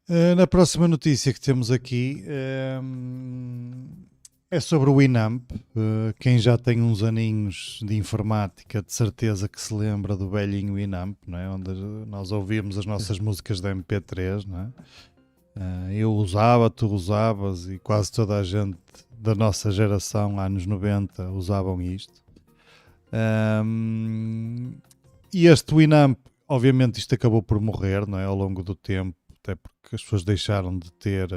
Na próxima notícia que temos aqui, é sobre o Winamp. Quem já tem uns aninhos de informática, de certeza que se lembra do velhinho Winamp, não é? Onde nós ouvíamos as nossas músicas da MP3, não é? Eu usava, tu usavas e quase toda a gente da nossa geração, anos 90, usavam isto. E este Winamp, obviamente isto acabou por morrer, não é? Ao longo do tempo, até porque as pessoas deixaram de ter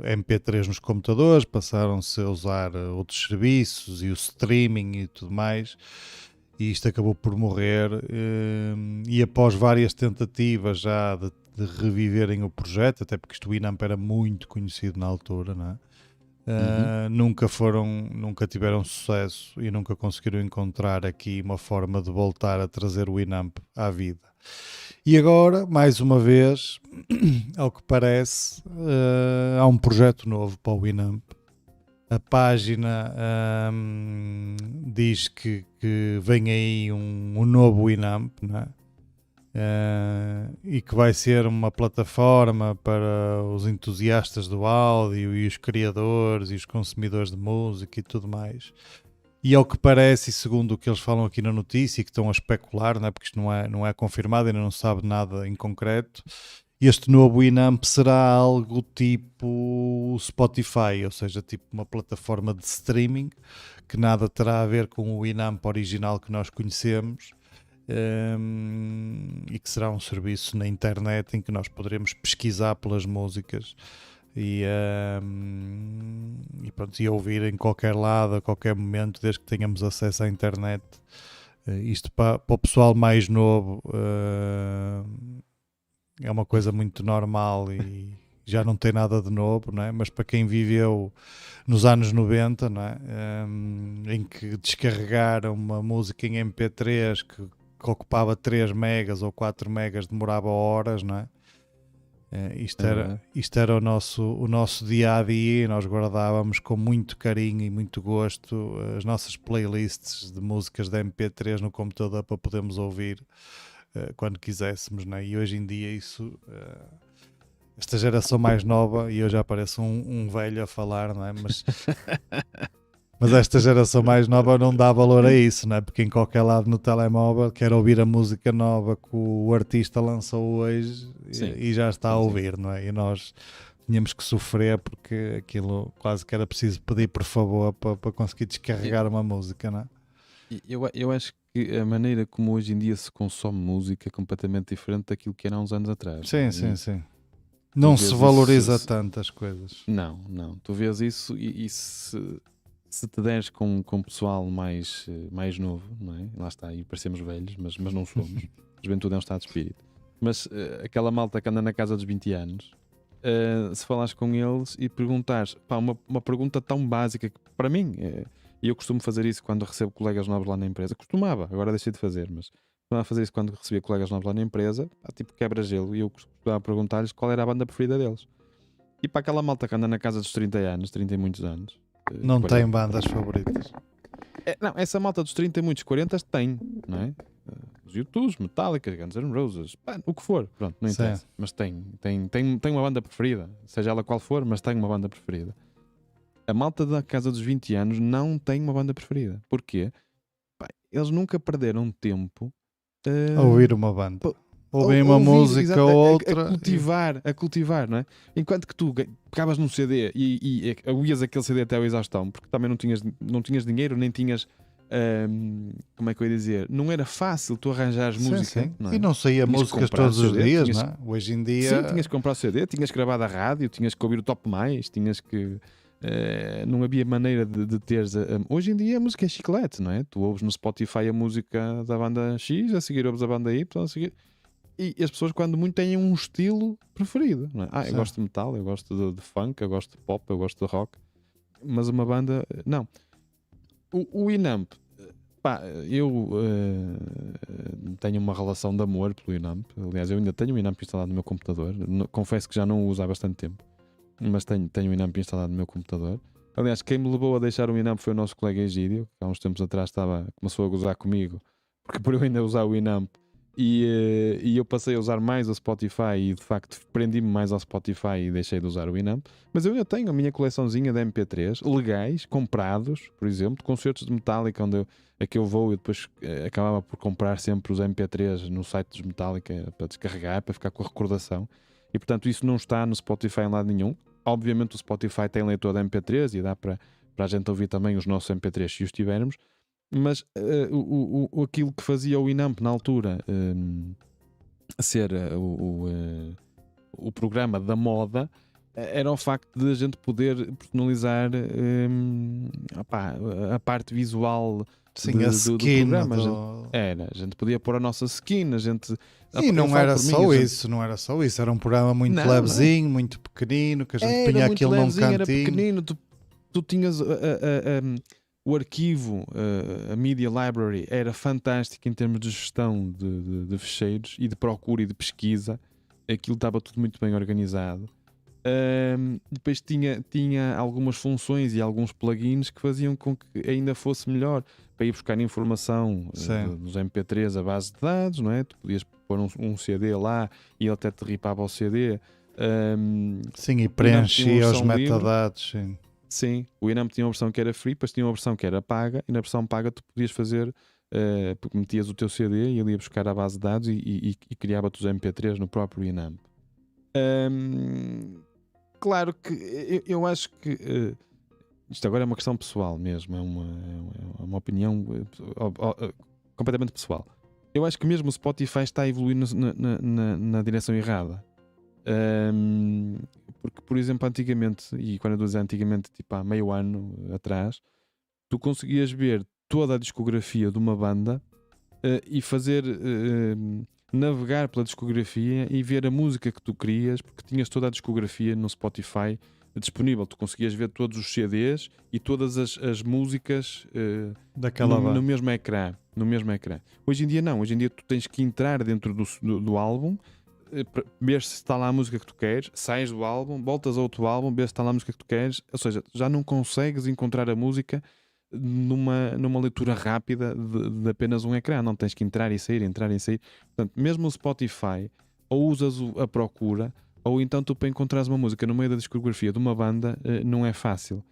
MP3 nos computadores, passaram-se a usar outros serviços e o streaming e tudo mais, e isto acabou por morrer. E após várias tentativas já de reviverem o projeto, até porque isto o Winamp era muito conhecido na altura, não é? Uhum. Nunca tiveram sucesso e nunca conseguiram encontrar aqui uma forma de voltar a trazer o Winamp à vida. E agora, mais uma vez, ao que parece, há um projeto novo para o Winamp. A página diz que vem aí um novo Winamp, não é? E que vai ser uma plataforma para os entusiastas do áudio e os criadores e os consumidores de música e tudo mais. E ao que parece, e segundo o que eles falam aqui na notícia, e que estão a especular, não é? Porque isto não é confirmado, ainda não sabe nada em concreto, este novo Winamp será algo tipo Spotify, ou seja, tipo uma plataforma de streaming que nada terá a ver com o Winamp original que nós conhecemos. E que será um serviço na internet em que nós poderemos pesquisar pelas músicas e, pronto, e ouvir em qualquer lado, a qualquer momento, desde que tenhamos acesso à internet. Isto para o pessoal mais novo é uma coisa muito normal e já não tem nada de novo, não é? Mas para quem viveu nos anos 90, não é? Em que descarregar uma música em MP3 que ocupava 3 megas ou 4 megas demorava horas, não é? É verdade. Isto era o nosso dia a dia e nós guardávamos com muito carinho e muito gosto as nossas playlists de músicas da MP3 no computador para podermos ouvir quando quiséssemos, não é? E hoje em dia esta geração mais nova, e eu já pareço um velho a falar, não é? Mas esta geração mais nova não dá valor a isso, não é? Porque em qualquer lado no telemóvel quer ouvir a música nova que o artista lançou hoje Sim, e já está a sim, sim. ouvir, não é? E nós tínhamos que sofrer porque aquilo quase que era preciso pedir por favor para conseguir E- descarregar uma música, não é? eu acho que a maneira como hoje em dia se consome música é completamente diferente daquilo que era há uns anos atrás, não Sim, é? sim, E sim. tu Não se vês isso. valoriza tanto as coisas. Não, não. Tu vês isso e se te deres com pessoal mais novo, não é? Lá está, aí parecemos velhos, mas não somos. A juventude é um estado de espírito. Mas aquela malta que anda na casa dos 20 anos, se falares com eles e perguntares, pá, uma pergunta tão básica que para mim, e eu costumo fazer isso quando recebo colegas novos lá na empresa, costumava, agora deixei de fazer, mas costumava fazer isso quando recebia colegas novos lá na empresa, pá, tipo quebra-gelo, e eu costumava perguntar-lhes qual era a banda preferida deles. E para aquela malta que anda na casa dos 30 anos, 30 e muitos anos, Não tem 40, bandas favoritas. não, essa malta dos 30 e muitos 40 tem, não é? Os YouTubes, Metallica, Guns N' Roses, pá, o que for, pronto, não Sim. interessa. Mas tem uma banda preferida, seja ela qual for, mas tem uma banda preferida. A malta da casa dos 20 anos não tem uma banda preferida. Porquê? Pá, eles nunca perderam tempo A uh, ouvir uma banda. pa- Ouvem uma ouvir, música exato, ou a outra e... cultivar, não é? Enquanto que tu pegavas num CD e ouvias aquele CD até ao exaustão, porque também não tinhas dinheiro, nem tinhas. Como é que eu ia dizer? Não era fácil tu arranjares Sim, música, sim. não E é? não saía Tinhas que músicas comprar todos os CD, dias, não é? Hoje em sim, dia... tinhas que comprar o CD, tinhas que gravar da rádio, tinhas que ouvir o Top Mais, tinhas que. Não havia maneira de teres. Hoje em dia a música é chiclete, não é? Tu ouves no Spotify a música da banda X, a seguir ouves a banda Y, a seguir. E as pessoas, quando muito, têm um estilo preferido, não é? Eu Sim. gosto de metal, eu gosto de funk, eu gosto de pop, eu gosto de rock, mas uma banda. Não. O Inamp, pá, eu tenho uma relação de amor pelo Inamp. Aliás, eu ainda tenho o Inamp instalado no meu computador. Confesso que já não o uso há bastante tempo, mas tenho o Inamp instalado no meu computador. Aliás, quem me levou a deixar o Inamp foi o nosso colega Egídio, que há uns tempos atrás começou a gozar comigo, porque por eu ainda usar o Inamp, E eu passei a usar mais o Spotify e de facto prendi-me mais ao Spotify e deixei de usar o Winamp. Mas eu ainda tenho a minha coleçãozinha de MP3 legais, comprados, por exemplo, de concertos de Metallica, a que eu vou e depois acabava por comprar sempre os MP3 no site dos Metallica para descarregar, para ficar com a recordação. E portanto isso não está no Spotify em lado nenhum. Obviamente o Spotify tem leitor de MP3 e dá para a gente ouvir também os nossos MP3 se os tivermos. Mas aquilo que fazia o Winamp na altura ser o programa da moda era o facto de a gente poder personalizar a parte visual Sim, a do skin programa. do... A gente podia pôr a nossa skin, a gente. E Eu não falo era por mim, só a gente- isso, não era só isso. Era um programa muito Não, levezinho, muito pequenino, que a gente Era punha muito aquilo num levezinho, era cantinho. pequenino. Tu tinhas o arquivo, a Media Library, era fantástico em termos de gestão de ficheiros e de procura e de pesquisa. Aquilo estava tudo muito bem organizado. Depois tinha algumas funções e alguns plugins que faziam com que ainda fosse melhor para ir buscar informação Sim. dos MP3 a base de dados, não é? Tu podias pôr um CD lá e ele até te ripava o CD. Sim, e tinha uma preenchia os versão livre. metadados. Sim. Sim, o Winamp tinha uma versão que era free, depois tinha uma versão que era paga, e na versão paga tu podias fazer, porque metias o teu CD e ele ia buscar a base de dados e criava-te os MP3 no próprio Winamp. Claro que eu acho que isto agora é uma questão pessoal mesmo, é uma opinião completamente pessoal. Eu acho que mesmo o Spotify está a evoluir na direção errada. Porque, por exemplo, antigamente, e quando eu digo antigamente, tipo há meio ano atrás, tu conseguias ver toda a discografia de uma banda e fazer navegar pela discografia e ver a música que tu querias, porque tinhas toda a discografia no Spotify disponível. Tu conseguias ver todos os CDs e todas as músicas Daquela no banda. mesmo ecrã. No mesmo ecrã. Hoje em dia não, hoje em dia tu tens que entrar dentro do álbum, ver se está lá a música que tu queres, sais do álbum, voltas a outro álbum, ver se está lá a música que tu queres, ou seja, já não consegues encontrar a música numa leitura rápida de apenas um ecrã, não tens que entrar e sair, entrar e sair. Portanto, mesmo o Spotify, ou usas a procura, ou então tu para encontrares uma música no meio da discografia de uma banda, não é fácil.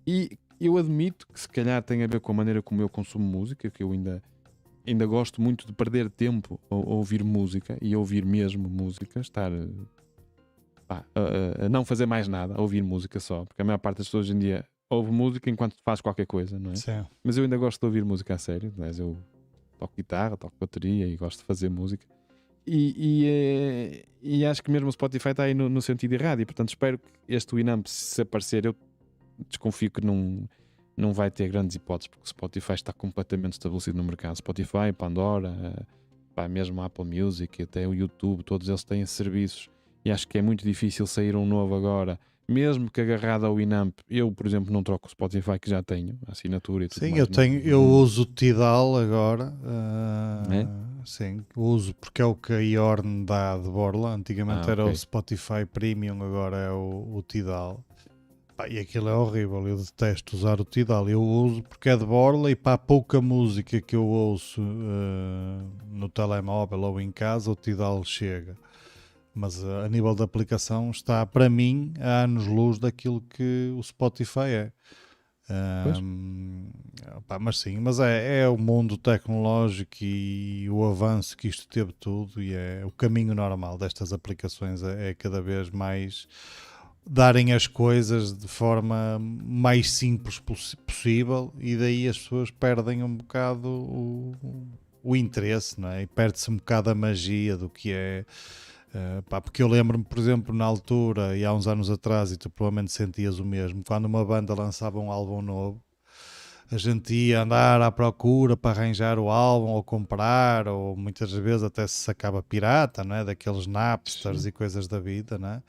E eu admito que se calhar tem a ver com a maneira como eu consumo música, que eu ainda gosto muito de perder tempo a ouvir música e a ouvir mesmo música, estar a não fazer mais nada, a ouvir música só, porque a maior parte das pessoas hoje em dia ouve música enquanto faz qualquer coisa, não é? Sim. Mas eu ainda gosto de ouvir música a sério, aliás, eu toco guitarra, toco bateria e gosto de fazer música. E acho que mesmo o Spotify está aí no sentido errado, e portanto espero que este Winamp, se aparecer, eu desconfio que não vai ter grandes hipóteses, porque o Spotify está completamente estabelecido no mercado. Spotify, Pandora, mesmo a Apple Music, até o YouTube, todos eles têm serviços, e acho que é muito difícil sair um novo agora, mesmo que agarrado ao Winamp. Eu, por exemplo, não troco o Spotify, que já tenho a assinatura e tudo Sim, mais. eu uso o Tidal agora. É? Sim, uso porque é o que a Yorn dá de borla. Antigamente era o Ok. Spotify Premium, agora é o Tidal. E aquilo é horrível, eu detesto usar o Tidal. Eu uso porque é de borla e para a pouca música que eu ouço no telemóvel ou em casa, o Tidal chega. Mas a nível de aplicação está, para mim, a anos-luz daquilo que o Spotify é. Mas sim, mas é o mundo tecnológico e o avanço que isto teve tudo, e é o caminho normal destas aplicações, é cada vez mais darem as coisas de forma mais simples possível, e daí as pessoas perdem um bocado o interesse, não é? E perde-se um bocado a magia do que é. Porque eu lembro-me, por exemplo, na altura e há uns anos atrás, e tu provavelmente sentias o mesmo, quando uma banda lançava um álbum novo, a gente ia andar à procura para arranjar o álbum ou comprar, ou muitas vezes até se sacava pirata, não é? Daqueles Napsters Sim. e coisas da vida, não é?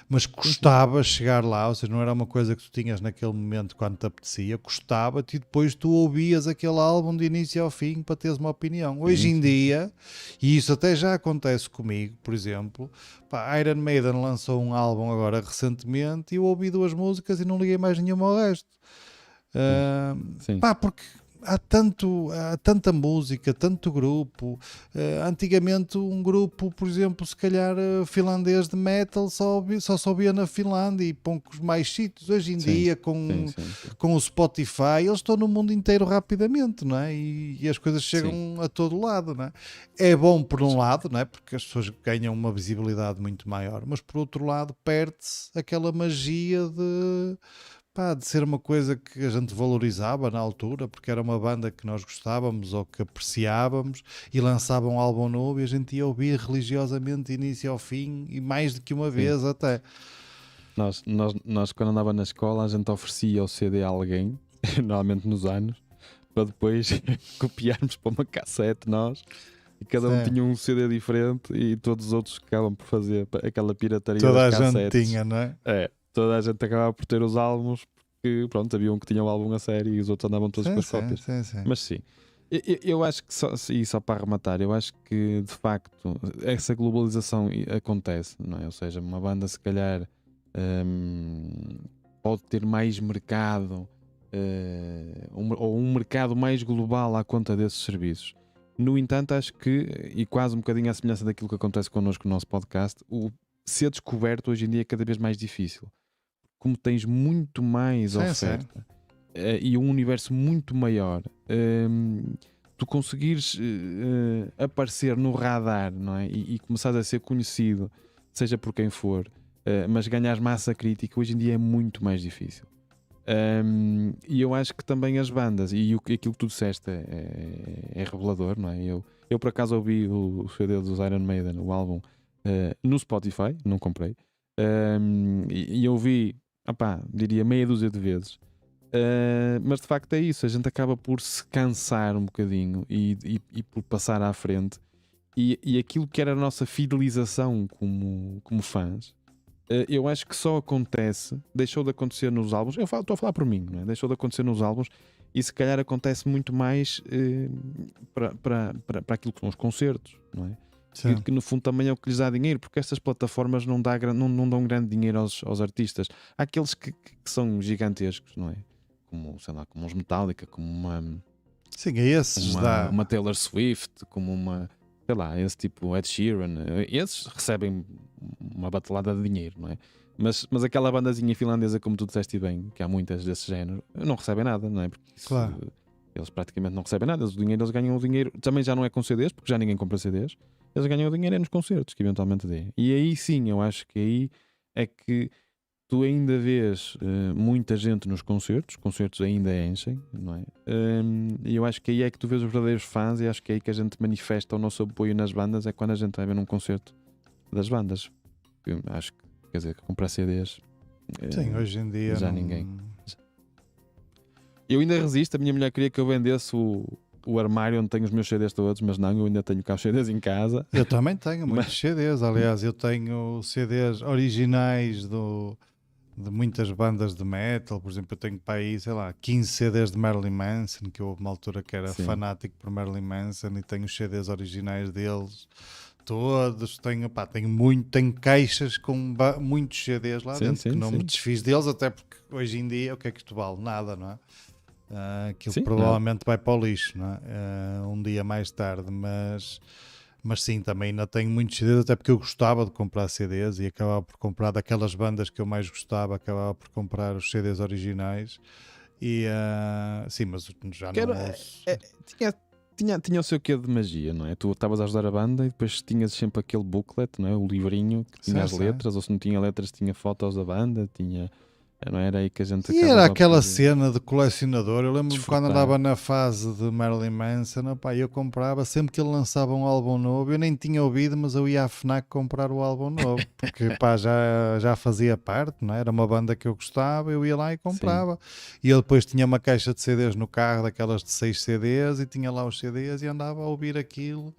Mas custava chegar lá, ou seja, não era uma coisa que tu tinhas naquele momento quando te apetecia, custava-te, e depois tu ouvias aquele álbum de início ao fim para teres uma opinião. Hoje em dia, e isso até já acontece comigo, por exemplo, Iron Maiden lançou um álbum agora recentemente e eu ouvi 2 músicas e não liguei mais nenhuma ao resto. Sim. Porque há tanta música, tanto grupo. Antigamente um grupo, por exemplo, se calhar finlandês de metal só se ouvia na Finlândia e poucos mais sítios. Hoje em Sim, dia sim, sim, sim. com o Spotify eles estão no mundo inteiro rapidamente, não é? E as coisas chegam Sim. a todo lado, não é? É bom por um lado, não é? Porque as pessoas ganham uma visibilidade muito maior, mas por outro lado perde-se aquela magia de ser uma coisa que a gente valorizava na altura, porque era uma banda que nós gostávamos ou que apreciávamos e lançava um álbum novo e a gente ia ouvir religiosamente de início ao fim e mais do que uma Sim. vez até. Nós, quando andava na escola, a gente oferecia o CD a alguém, normalmente nos anos, para depois copiarmos para uma cassete nós, e cada um Sim. tinha um CD diferente e todos os outros acabam por fazer aquela pirataria Toda das a gente cassetes. tinha, não é? Toda a gente acabava por ter os álbuns, porque pronto, havia um que tinha o álbum a série e os outros andavam todos com as cópias. Sim. Mas sim, eu acho que só para arrematar, eu acho que de facto essa globalização acontece, não é? Ou seja, uma banda se calhar pode ter mais mercado ou um mercado mais global à conta desses serviços. No entanto, acho que, e quase um bocadinho à semelhança daquilo que acontece connosco no nosso podcast, o ser descoberto hoje em dia é cada vez mais difícil. Como tens muito mais Sim. oferta e um universo muito maior, tu conseguires aparecer no radar, não é? E começares a ser conhecido, seja por quem for, mas ganhar massa crítica hoje em dia é muito mais difícil. E eu acho que também as bandas, e aquilo que tu disseste é revelador, não é? Eu por acaso ouvi o CD dos Iron Maiden, o álbum, no Spotify, não comprei, e eu ouvi, diria meia dúzia de vezes. Mas de facto é isso, a gente acaba por se cansar um bocadinho e por passar à frente, e aquilo que era a nossa fidelização como fãs, eu acho que só acontece, deixou de acontecer nos álbuns. Estou a falar por mim, não é? Deixou de acontecer nos álbuns e se calhar acontece muito mais para aquilo que são os concertos, não é? Que no fundo também é o que lhes dá dinheiro, porque estas plataformas não dão grande dinheiro aos artistas. Há aqueles que são gigantescos, não é? Como, sei lá, como os Metallica, como Sim, a esses dá. uma Taylor Swift, como uma, sei lá, esse tipo Ed Sheeran. Esses recebem uma batelada de dinheiro, não é? Mas aquela bandazinha finlandesa, como tu disseste bem, que há muitas desse género, não recebem nada, não é? Porque Claro. eles praticamente não recebem nada. Eles ganham o dinheiro, também já não é com CDs, porque já ninguém compra CDs. Eles ganham o dinheiro nos concertos que eventualmente dê. E aí sim, eu acho que aí é que tu ainda vês muita gente nos concertos ainda enchem, não é? E eu acho que aí é que tu vês os verdadeiros fãs, e acho que é aí que a gente manifesta o nosso apoio nas bandas, é quando a gente vai ver num concerto das bandas. Eu acho que, quer dizer, que comprar CDs Sim, hoje em dia já não... ninguém. Eu ainda resisto, a minha mulher queria que eu vendesse o armário onde tenho os meus CDs todos, mas não, eu ainda tenho cá os CDs em casa. Eu também tenho muitos CDs, aliás, eu tenho CDs originais de muitas bandas de metal, por exemplo, eu tenho para aí, sei lá, 15 CDs de Marilyn Manson, que houve uma altura que era fanático por Marilyn Manson, e tenho os CDs originais deles todos, tenho caixas com muitos CDs lá dentro, que não me desfiz deles, até porque hoje em dia o que é que isto vale? Nada, não é? Aquilo provavelmente vai para o lixo, não é? Um dia mais tarde, mas sim, também ainda tenho muitos CDs, até porque eu gostava de comprar CDs e acabava por comprar daquelas bandas que eu mais gostava, acabava por comprar os CDs originais e sim, mas já não ouço. Tinha o seu quê de magia, não é? Tu estavas a ajudar a banda e depois tinhas sempre aquele booklet, não é? O livrinho que tinha as letras, ou se não tinha letras tinha fotos da banda, não era aí que a gente E era aquela cena de colecionador. Eu lembro-me quando andava na fase de Marilyn Manson, eu comprava sempre que ele lançava um álbum novo. Eu nem tinha ouvido, mas eu ia à FNAC comprar o álbum novo, porque já fazia parte, não é? Era uma banda que eu gostava, eu ia lá e comprava. E eu depois tinha uma caixa de CDs no carro, daquelas de 6 CDs, e tinha lá os CDs e andava a ouvir aquilo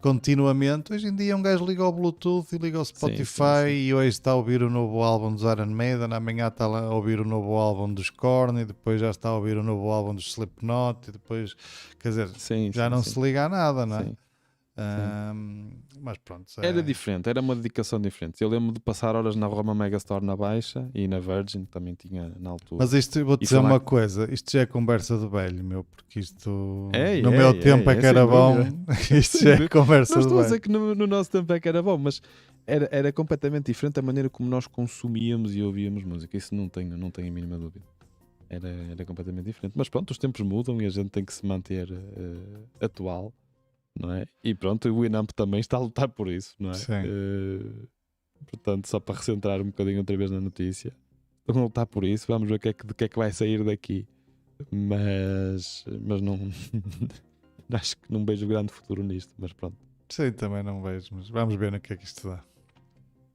continuamente. Hoje em dia um gajo liga ao Bluetooth e liga ao Spotify e hoje está a ouvir o novo álbum dos Iron Maiden, amanhã está a ouvir o novo álbum dos Korn e depois já está a ouvir o novo álbum dos Slipknot e depois, quer dizer, já não se liga a nada, não é? Mas pronto. Era diferente, era uma dedicação diferente. Eu lembro de passar horas na Roma Megastore na Baixa e na Virgin, também tinha na altura. Mas isto, vou-te E dizer foi lá uma que- coisa, isto já é conversa de velho, meu, porque isto É, no é, meu é, tempo é que sem era bom, dúvida. isto Sem já é dúvida. conversa Não de estou a velho. dizer que no nosso tempo é que era bom, mas era completamente diferente a maneira como nós consumíamos e ouvíamos música. Isso não tenho a mínima dúvida. Era completamente diferente. Mas pronto, os tempos mudam e a gente tem que se manter atual, não é? E pronto, o Winamp também está a lutar por isso, não é? Sim. Portanto, só para recentrar um bocadinho outra vez na notícia, estão a lutar por isso. Vamos ver do que é que vai sair daqui. Mas não acho que não vejo grande futuro nisto. Mas pronto. Sim, também não vejo, mas vamos ver no que é que isto dá.